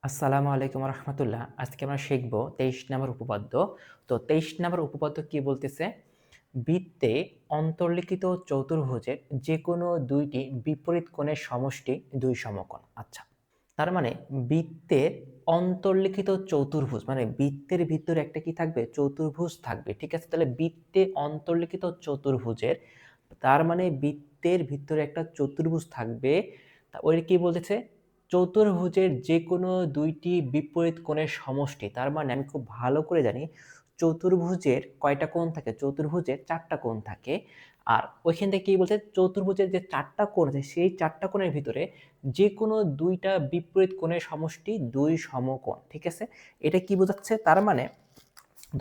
আসসালামু আলাইকুম রহমতুল্লাহ। আজকে আমরা শিখব 23 নম্বর উপপাদ্য। তো 23 নম্বর উপপাদ্য কি বলতেছে? বৃত্তে অন্তর্লিখিত চতুর্ভুজের যে কোনো দুইটি বিপরীত কোণের সমষ্টি দুই সমকোণ। আচ্ছা, তার মানে বৃত্তের অন্তর্লিখিত চতুর্ভুজ মানে বৃত্তের ভিতরে একটা কি থাকবে? চতুর্ভুজ থাকবে। ঠিক আছে, তাহলে বৃত্তে অন্তর্লিখিত চতুর্ভুজের তার মানে বৃত্তের ভিতরে একটা চতুর্ভুজ থাকবে। তা ওই কি বলতেছে? চতুর্ভুজের যে কোনো দুইটি বিপরীত কোণের সমষ্টি। তার মানে আমি খুব ভালো করে জানি চতুর্ভুজের কয়টা কোণ থাকে? চতুর্ভুজের 4টা কোণ থাকে। আর ওইখান থেকে কি বলছে? চতুর্ভুজের যে 4টা কোণ আছে সেই 4টা কোণের ভিতরে যে কোনো দুইটা বিপরীত কোণের সমষ্টি দুই সমকোণ। ঠিক আছে, এটা কি বোঝাচ্ছে? তার মানে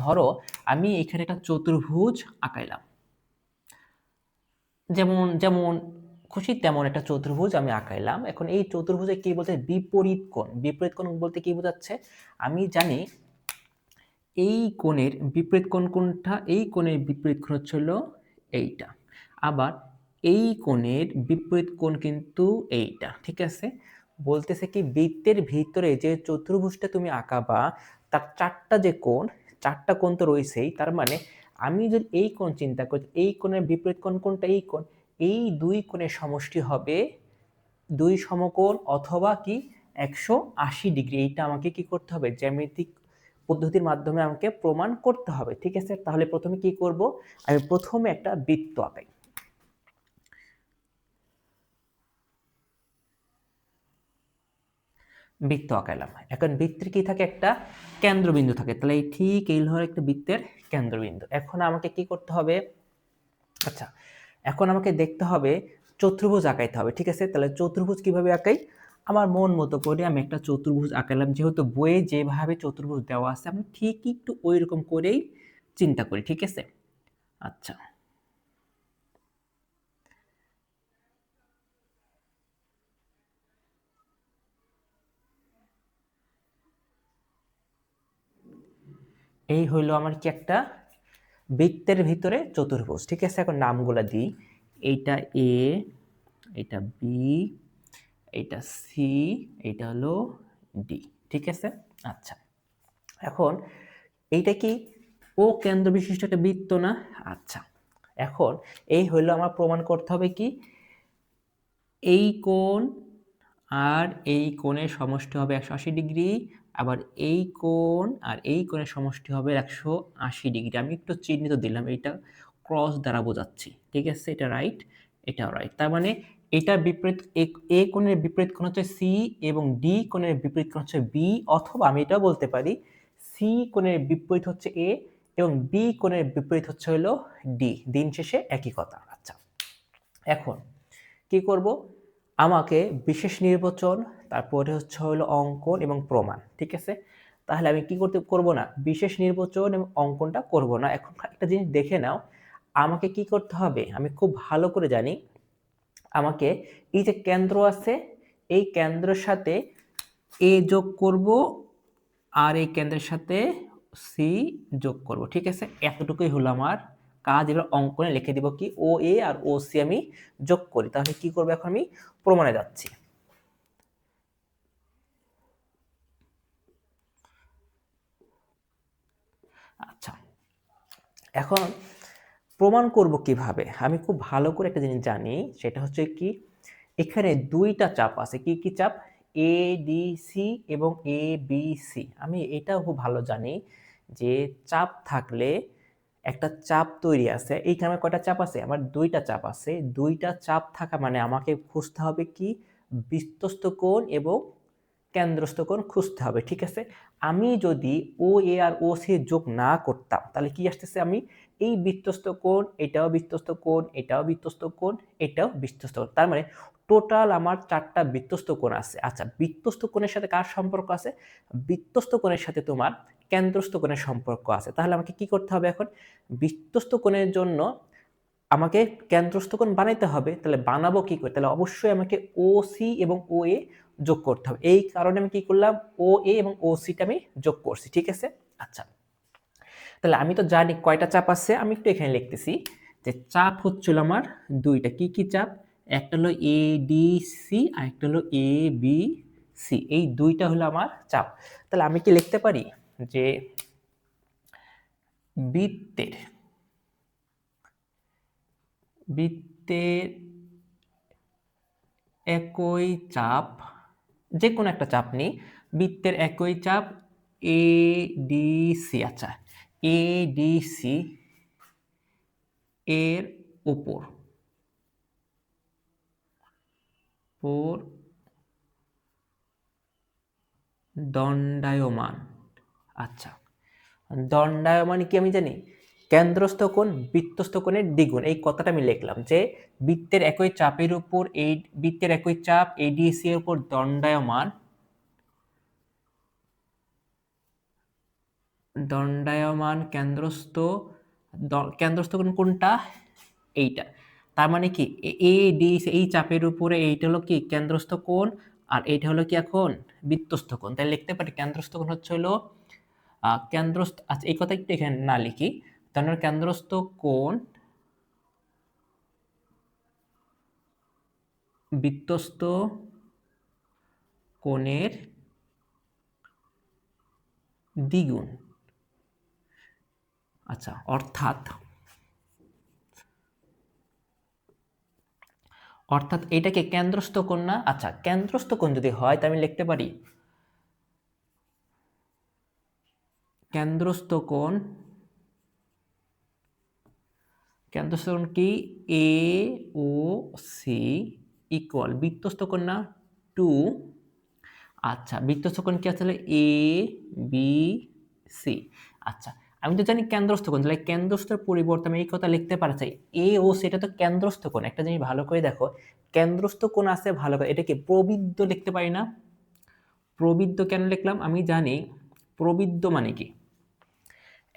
ধরো আমি এখানে একটা চতুর্ভুজ আঁকাইলাম, যেমন যেমন খুশি তেমন একটা চতুর্ভুজ আমি আঁকাইলাম। এখন এই চতুর্ভুজে কি বলতে? বিপরীত কোণ। বিপরীত কোণ বলতে কি বোঝাচ্ছে? আমি জানি এই কোণের বিপরীত কোণ কোনটা? এই কোণের বিপরীত কোণ হচ্ছে হলো এইটা। আবার এই কোণের বিপরীত কোণ কিন্তু এইটা। ঠিক আছে, বলতেছে কি বৃত্তের ভিতরে যে চতুর্ভুজটা তুমি আঁকাবা তার 4টা যে কোণ, 4টা কোণ তো রয়েছেই। তার মানে আমি যদি এই কোণ চিন্তা করি, এই কোণের বিপরীত কোণ কোনটা? এই কোণ। এই দুই কোণের সমষ্টি হবে দুই সমকোণ অথবা কি 180 ডিগ্রি। এইটা আমাকে কি করতে হবে? জ্যামিতিক পদ্ধতির মাধ্যমে আমাকে প্রমাণ করতে হবে। ঠিক আছে, তাহলে প্রথমে কি করব? আমি প্রথমে একটা বৃত্ত আঁকাই। বৃত্ত আঁকাইলাম। এখন বৃত্তের কি থাকে? একটা কেন্দ্রবিন্দু থাকে। তাহলে এই ঠিক এই হলো একটা বৃত্তের কেন্দ্রবিন্দু। এখন আমাকে কি করতে হবে? আচ্ছা, এখন আমাকে দেখতে হবে চতুর্ভুজ আঁকাইতে হবে। ঠিক আছে, তাহলে চতুর্ভুজ কিভাবে আঁকাই? আমার মন মতো করে আমি একটা চতুর্ভুজ আঁকালাম। যেহেতু বইয়ে যেভাবে চতুর্ভুজ দেওয়া আছে আমি ঠিক একটু ওই রকম করেই চিন্তা করি। ঠিক আছে, আচ্ছা, এই হইলো আমার কি একটা বৃত্তের ভিতরে চতুর্ভুজ। ঠিক আছে, এখন নামগুলা দিই। এইটা এ, এটা বি, এইটা সি, এইটা হলো ডি। ঠিক আছে, আচ্ছা, এখন এইটা কি? ও কেন্দ্র বিশিষ্ট একটা বৃত্ত না? আচ্ছা, এখন এই হইলো আমার প্রমাণ করতে হবে কি এই কোণ আর এই কোণের সমষ্টি হবে 180 ডিগ্রি। আবার এই কোণ আর এই কোণের সমষ্টি হবে 180 ডিগ্রি। আমি একটু চিহ্নিত দিলাম, এটা ক্রস দ্বারা বোঝাচ্ছি। ঠিক আছে, এটা রাইট, এটাও রাইট। তার মানে এটা বিপরীত, এ কোণের বিপরীত কোণ হচ্ছে সি এবং ডি কোণের বিপরীত কোণ হচ্ছে বি, অথবা আমি এটাও বলতে পারি সি কোণের বিপরীত হচ্ছে এ এবং বি কোণের বিপরীত হচ্ছে হলো ডি। দিন শেষে একই কথা। আচ্ছা, এখন কি করব? আমাকে বিশেষ নির্বাচন, তারপরে হচ্ছে হলো অঙ্কন এবং প্রমাণ। ঠিক আছে, তাহলে আমি কি করব না? বিশেষ নির্বাচন এবং অঙ্কনটা করব না। এখন একটা জিনিস দেখে নাও, আমাকে কি করতে হবে? আমি খুব ভালো করে জানি আমাকে এই যে কেন্দ্র আছে এই কেন্দ্রের সাথে এ যোগ করব আর এই কেন্দ্রের সাথে সি যোগ করব। ঠিক আছে, এতটুকুই হলো আমার কাজ। এবার অঙ্কনে লিখে দিব কি ও এ আর ও সি আমি যোগ করি। তাহলে কি করব? এখন আমি প্রমাণে যাচ্ছি। আচ্ছা, এখন প্রমাণ করব কিভাবে? আমি খুব ভালো করে একটা জিনিস জানি, সেটা হচ্ছে কি এখানে দুইটা চাপ আছে। কি কি চাপ? এ ডি সি এবং এ বি সি। আমি এটাও খুব ভালো জানি যে চাপ থাকলে একটা চাপ তৈরি আছে। এইখানে আমার কয়টা চাপ আছে? আমার দুইটা চাপ আছে। দুইটা চাপ থাকা মানে আমাকে খুঁজতে হবে কি বৃত্তস্থ কোণ এবং কেন্দ্রস্থ কোণ খুঁজতে হবে। ঠিক আছে, আমি যদি ও এ আর ও সি যোগ না করতাম তাহলে কি আসতেছে? আমি এই বৃত্তস্থ কোণ, এটাও বৃত্তস্থ কোণ, এটাও বৃত্তস্থ কোণ, এটাও বৃত্তস্থ কোণ। তার মানে টোটাল আমার 4টা বৃত্তস্থ কোণ আছে। আচ্ছা, বৃত্তস্থ কোণের সাথে কার সম্পর্ক আছে? বৃত্তস্থ কোণের সাথে তোমার কেন্দ্রস্থ কোণের সম্পর্ক আছে। তাহলে আমাকে কি করতে হবে? এখন বৃত্তস্থ কোণের জন্য আমাকে কেন্দ্রস্থ কোণ বানাইতে হবে। তাহলে বানাবো কি করে? তাহলে অবশ্যই আমাকে ও সি এবং ও এ যোগ করতে হবে। এই কারণে আমি কি করলাম? ও এ এবং ও সিটা আমি যোগ করছি। ঠিক আছে, আচ্ছা, তাহলে আমি তো জানি কয়টা চাপ আছে। আমি একটু এখানে লিখতেছি যে চাপ হচ্ছিল আমার দুইটা। কি কি চাপ? একটা হলো এ ডি সি আর একটা হলো এ বি সি, এই দুইটা হলো আমার চাপ। তাহলে আমি কি লিখতে পারি যে বৃত্তের একই চাপ, যে কোনো একটা চাপ নেই, বৃত্তের একই চাপ এ ডি সি, আচ্ছা এ ডি সি এর উপর দণ্ডায়মান। আচ্ছা, দণ্ডায়মান কি আমি জানি? কেন্দ্রস্থ কোণ বৃত্তস্থ কোণের দ্বিগুণ। এই কথাটা আমি লিখলাম যে বৃত্তের একই চাপের উপর এই বৃত্তের একই চাপ এডিসি এর উপর দণ্ডায়মান কেন্দ্রস্থ কোণ কোনটা? এইটা। তার মানে কি এডিসি এই চাপের উপরে এইটা হলো কি কেন্দ্রস্থ কোণ, আর এইটা হলো কি এখন বৃত্তস্থ কোণ। তাই লিখতে পারি কেন্দ্রস্থ কোণ হচ্ছে হলো কেন্দ্রস্থ, আচ্ছা এই কথা একটু এখানে না লিখি, তাহলে কেন্দ্রস্থ কোণ বৃত্তস্থ কোণের দ্বিগুণ। আচ্ছা, অর্থাৎ এটাকে কেন্দ্রস্থ কোণ না? আচ্ছা, কেন্দ্রস্থ কোণ যদি হয় তাহলে আমি লিখতে পারি কেন্দ্রস্থ কোণ কি এ ও সি ইকুয়াল বৃত্তস্থ কোণ না 2, আচ্ছা বৃত্তস্থ কোণ কি আসলে এ বি সি। আচ্ছা, আমি তো জানি কেন্দ্রস্থ কোণ, তাহলে কেন্দ্রস্থের পরিবর্তে আমি এই কথা লিখতে পারছি এ ও সি, এটা তো কেন্দ্রস্থ কোণ। একটা জিনিস ভালো করে দেখো, কেন্দ্রস্থ কোণ আছে ভালো করে, এটাকে প্রবৃদ্ধ লিখতে পারি না? প্রবৃদ্ধ কেন লিখলাম? আমি জানি প্রবৃদ্ধ মানে কি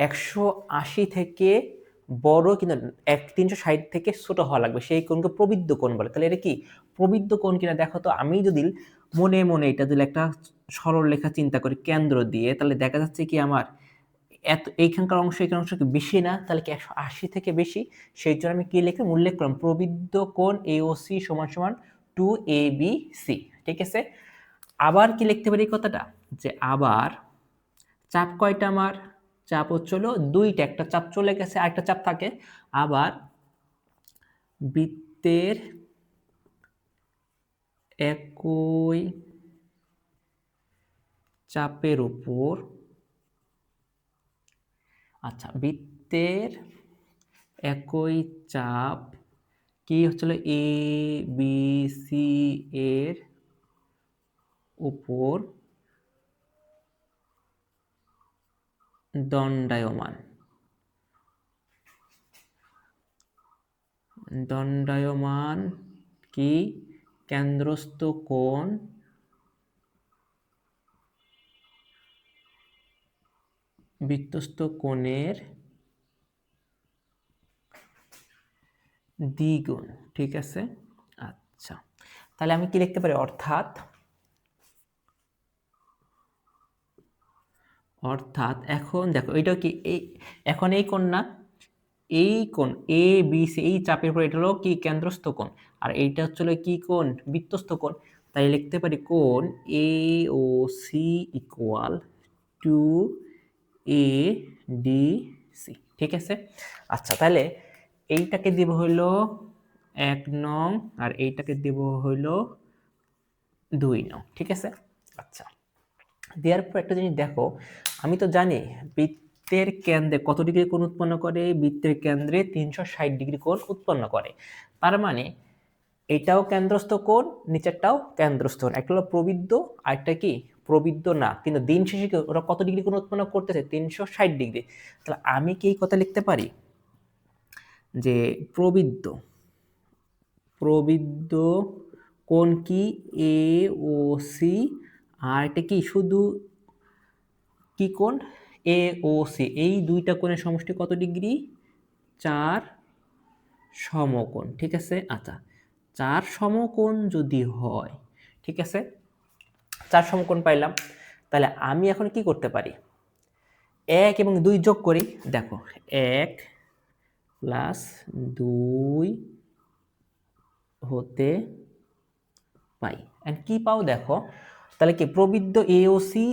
180 থেকে বড় কিন্তু 360 থেকে ছোট হওয়া লাগবে, সেই কোণকে প্রবৃদ্ধ কোণ বলে। তাহলে এটা কি প্রবৃদ্ধ কোণ কিনা দেখো তো। আমি যদি মনে মনে এটা দিলে একটা সরল রেখা চিন্তা করি কেন্দ্র দিয়ে, তাহলে দেখা যাচ্ছে কি আমার এইখানকার অংশ এখানকার অংশ কি বেশি না? তাহলে কি 180 থেকে বেশি? সেই জন্য আমি কি লিখলাম, উল্লেখ করলাম প্রবৃদ্ধ কোণ এওসি সমান সমান 2ABC। ঠিক আছে, আবার কি লিখতে পারি এই কথাটা, যে আবার চাপ কয়টা আমার? চাপ হচ্ছে হলো দুইটা, একটা চাপ চলে গেছে আরেকটা চাপ থাকে। আবার বৃত্তের একই চাপের উপর, আচ্ছা বৃত্তের একই চাপ কি হচ্ছিল এ বি সি এর উপর দণ্ডায়মান কি কেন্দ্রস্থ কোণ বৃত্তস্থ কোণের দ্বিগুণ। ঠিক আছে, আচ্ছা তাহলে আমি কি লিখতে পারি, অর্থাৎ এখন দেখো এটা কি এখন এই কোণ না, এই কোণ এ বি সি এই চাপের উপর এটা হলো কি কেন্দ্রস্থ কোণ, আর এইটা হচ্ছে কি কোণ? বৃত্তস্থ কোণ। তাই লিখতে পারি কোণ এ ও সি ইকুয়াল 2ADC। ঠিক আছে, আচ্ছা তাহলে এইটাকে দিব হইল 1 নং আর এইটাকে দিব হইল 2 নং। ঠিক আছে, আচ্ছা দেওয়ার পর একটা জিনিস দেখো, আমি তো জানি বৃত্তের কেন্দ্রে কত ডিগ্রি কোণ উৎপন্ন করে? বৃত্তের কেন্দ্রে 360 ডিগ্রি কোণ উৎপন্ন করে। তার মানে এটাও কেন্দ্রস্থ কোণ, নিচেরটাও কেন্দ্রস্থ কোণ। একটা হলো প্রবৃদ্ধ আর একটা কি প্রবৃদ্ধ না, কিন্তু দিন শেষে ওরা কত ডিগ্রি কোণ উৎপন্ন করতেছে? 360 ডিগ্রি। তাহলে আমি কি এই কথা লিখতে পারি যে প্রবৃদ্ধ কোণ কি এ ও সি, আর এটা কি শুধু কি কোণ? এ ও সি, এই দুইটা কোণের সমষ্টি কত ডিগ্রি? 4 সমকোণ। ঠিক আছে, আচ্ছা 4 সমকোণ যদি হয়, ঠিক আছে 4 সমকোণ পাইলাম, তাহলে আমি এখন কি করতে পারি? 1 এবং 2 যোগ করি, দেখো 1 প্লাস 2 হতে পাই। এন্ড কি পাও দেখো, তাহলে কি প্রবৃদ্ধ এওসি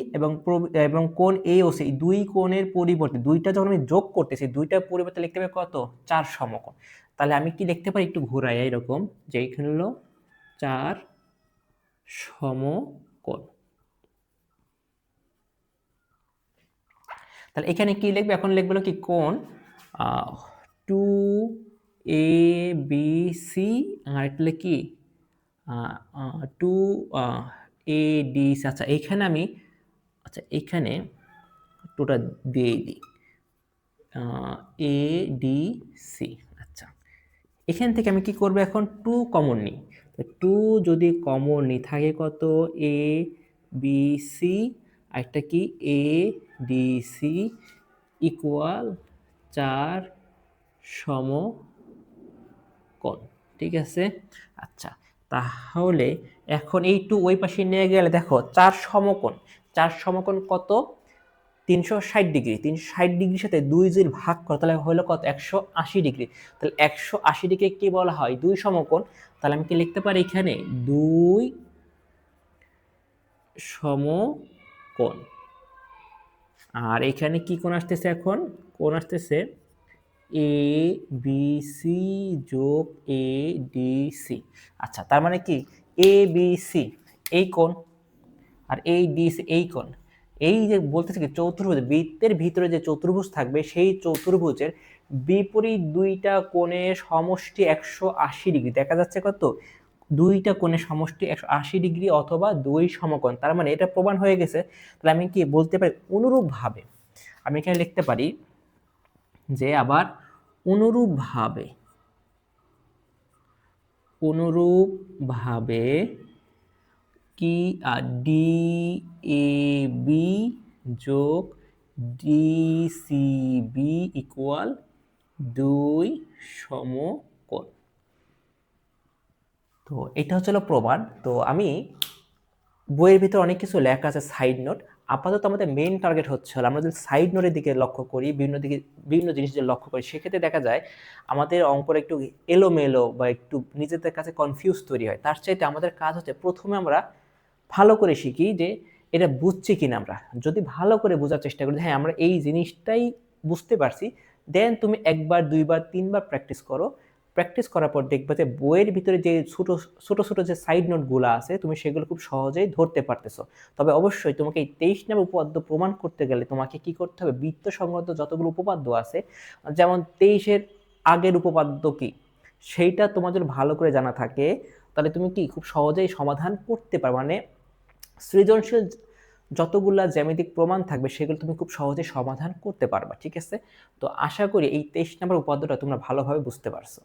এবং কোণ এওসি এই দুই কোণের পরিবর্তে দুইটা যখন আমি যোগ করতেছি দুইটার পরিবর্তে লিখতে হবে কত 4 সমকোণ। তাহলে আমি কি লিখতে পারি একটু ঘুরাই এরকম যে এইখানে হলো 4 সমকোণ। তাহলে এখানে কি লিখবে এখন লিখবে কি কোণ 2ABC আর এটা কি 2ADC। আচ্ছা এখানে আমি এখানে টোটা দিয়ে দিই ADC। আচ্ছা এখান থেকে আমি কি করব এখন 2 কমন নিই। 2 যদি কমন নিই থাকে কত ABC আর একটা কি ADC ইকুয়াল 4 সমকোণ। ঠিক আছে। আচ্ছা তাহলে এখন এই 2 ওই পাশে নিয়ে গেলে দেখো 4 সমকোণ, 4 সমকোণ কত 360 ডিগ্রি। 360 ডিগ্রির সাথে 2 যদি ভাগ করো তাহলে হলো কত 180 ডিগ্রি। তাহলে 180 ডিগ্রি কি বলা হয় 2 সমকোণ। তাহলে আমি কি লিখতে পারি এখানে 2 সমকোণ। আর এখানে কি কোণ আসতেছে এখন কোণ আসতেছে ABC যোগ ADC। আচ্ছা তার মানে কি ABC এই কোণ আর ADC এই কোণ। এই যে বলতেছে কি চতুর্ভুজ বৃত্তের ভিতরে যে চতুর্ভুজ থাকবে সেই চতুর্ভুজের বিপরীত দুইটা কোণের সমষ্টি 180 ডিগ্রি। দেখা যাচ্ছে কত দুইটা কোণের সমষ্টি 180 ডিগ্রি অথবা 2 সমকোণ। তার মানে এটা প্রমাণ হয়ে গেছে। তাহলে আমি কি বলতে পারি অনুরূপভাবে আমি এখানে লিখতে পারি যে আবার অনুরূপভাবে কি DAB যোগ DCB ইকুয়াল 2 সমকোণ। তো এটা হচ্ছিল প্রমাণ। তো আমি বইয়ের ভিতরে অনেক কিছু লেখা আছে সাইড নোট, আপাতত আমাদের মেইন টার্গেট হচ্ছে আমরা যদি সাইড নোটের দিকে লক্ষ্য করি বিভিন্ন জিনিস যদি লক্ষ্য করি সেক্ষেত্রে দেখা যায় আমাদের অঙ্কটা একটু এলোমেলো বা একটু নিজেদের কাছে কনফিউজ তৈরি হয়। তার চাইতে আমাদের কাজ হচ্ছে প্রথমে আমরা ভালো করে শিখি যে এটা বুঝছি কিনা। আমরা যদি ভালো করে বোঝার চেষ্টা করি হ্যাঁ আমরা এই জিনিসটাই বুঝতে পারছি, দেন তুমি একবার দুইবার তিনবার প্র্যাকটিস করো। প্র্যাকটিস করার পর দেখবে যে বইয়ের ভিতরে যে ছোট ছোট যে সাইড নোটগুলো আছে তুমি সেগুলো খুব সহজেই ধরতে পারতেছো। তবে অবশ্যই তোমাকে এই 23 নম্বর উপপাদ্য প্রমাণ করতে গেলে তোমাকে কি করতে হবে বৃত্ত সংক্রান্ত যতগুলো উপপাদ্য আছে যেমন 23-এর আগের উপপাদ্য কি সেইটা তোমার যদি ভালো করে জানা থাকে তাহলে তুমি কি খুব সহজেই সমাধান করতে পারবে। মানে সৃজনশীল যতগুলা জ্যামিতিক প্রমাণ থাকবে সেগুলো তুমি খুব সহজে সমাধান করতে পারবা। ঠিক আছে। তো আশা করি এই 23 নম্বর উপপাদ্যটা তোমরা ভালোভাবে বুঝতে পারছো।